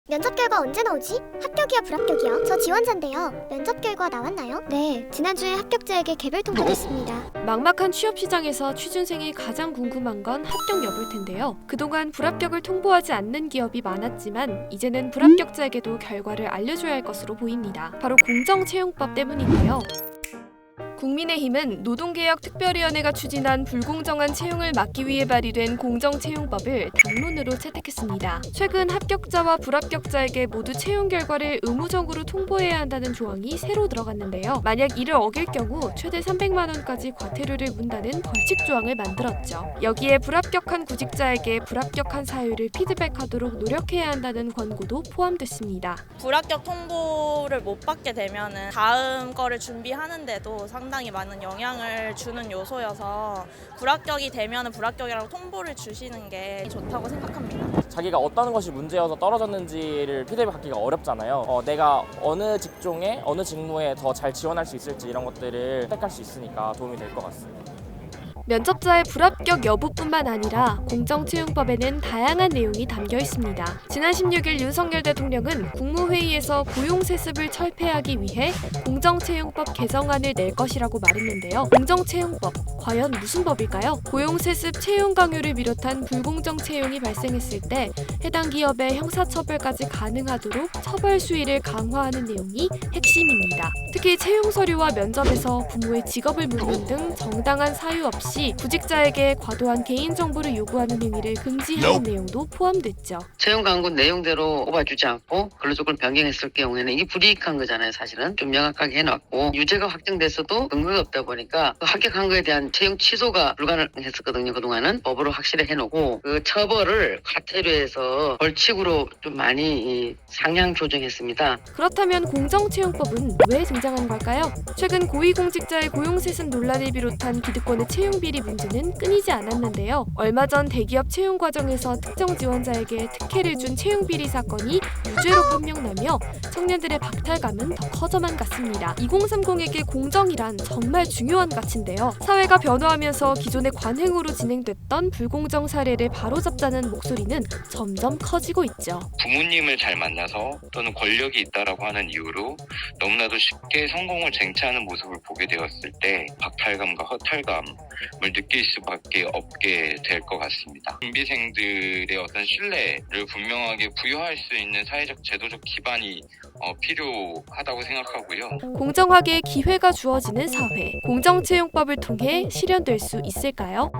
면접 결과 언제 나오지? 합격이야 불합격이야? 저 지원자인데요. 면접 결과 나왔나요? 네, 지난주에 합격자에게 개별 통보됐습니다. 막막한 취업 시장에서 취준생이 가장 궁금한 건 합격 여부일 텐데요. 그동안 불합격을 통보하지 않는 기업이 많았지만 이제는 불합격자에게도 결과를 알려줘야 할 것으로 보입니다. 바로 공정채용법 때문인데요. 국민의힘은 노동개혁특별위원회가 추진한 불공정한 채용을 막기 위해 발의된 공정채용법을 당론으로 채택했습니다. 최근 합격자와 불합격자에게 모두 채용 결과를 의무적으로 통보해야 한다는 조항이 새로 들어갔는데요. 만약 이를 어길 경우 최대 300만 원까지 과태료를 문다는 벌칙 조항을 만들었죠. 여기에 불합격한 구직자에게 불합격한 사유를 피드백하도록 노력해야 한다는 권고도 포함됐습니다. 불합격 통보를 못 받게 되면은 다음 거를 준비하는데도 상당히 많은 영향을 주는 요소여서 불합격이 되면은 불합격이라고 통보를 주시는 게 좋다고 생각합니다. 자기가 어떤 것이 문제여서 떨어졌는지를 피드백하기가 어렵잖아요. 내가 어느 직종에 어느 직무에 더 잘 지원할 수 있을지 이런 것들을 선택할 수 있으니까 도움이 될 것 같습니다. 면접자의 불합격 여부뿐만 아니라 공정채용법에는 다양한 내용이 담겨 있습니다. 지난 16일 윤석열 대통령은 국무회의에서 고용세습을 철폐하기 위해 공정채용법 개정안을 낼 것이라고 말했는데요. 공정채용법, 과연 무슨 법일까요? 고용세습 채용 강요를 비롯한 불공정 채용이 발생했을 때 해당 기업의 형사처벌까지 가능하도록 처벌 수위를 강화하는 내용이 핵심입니다. 특히 채용 서류와 면접에서 부모의 직업을 묻는 등 정당한 사유 없이 구직자에게 과도한 개인정보를 요구하는 행위를 금지하는 내용도 포함됐죠. 채용 광고 내용대로 뽑아주지 않고 근로조건을 변경했을 경우에는 이게 불이익한 거잖아요. 사실은 좀 명확하게 해놨고 유죄가 확정됐어도 근거가 없다 보니까 그 합격한 거에 대한 채용 취소가 불가능했었거든요. 그동안은 법으로 확실히 해놓고 그 처벌을 과태료에서 벌칙으로 좀 많이 상향 조정했습니다. 그렇다면 공정채용법은 왜 등장한 걸까요? 최근 고위공직자의 고용세습 논란을 비롯한 기득권의 채용 비리 문제는 끊이지 않았는데요. 얼마 전 대기업 채용 과정에서 특정 지원자에게 특혜를 준 채용 비리 사건이 유죄로 판명나며 청년들의 박탈감은 더 커져만 갔습니다. 2030에게 공정이란 정말 중요한 가치인데요. 사회가 변화하면서 기존의 관행으로 진행됐던 불공정 사례를 바로잡자는 목소리는 점점 커지고 있죠. 부모님을 잘 만나서 또는 권력이 있다라고 하는 이유로 너무나도 쉽게 성공을 쟁취하는 모습을 보게 되었을 때 박탈감과 허탈감을 느낄 수밖에 없게 될 것 같습니다. 준비생들의 어떤 신뢰를 분명하게 부여할 수 있는 사회적 제도적 기반이 필요하다고 생각하고요. 공정하게 기회가 주어지는 사회, 공정채용법을 통해 실현될 수 있을까요?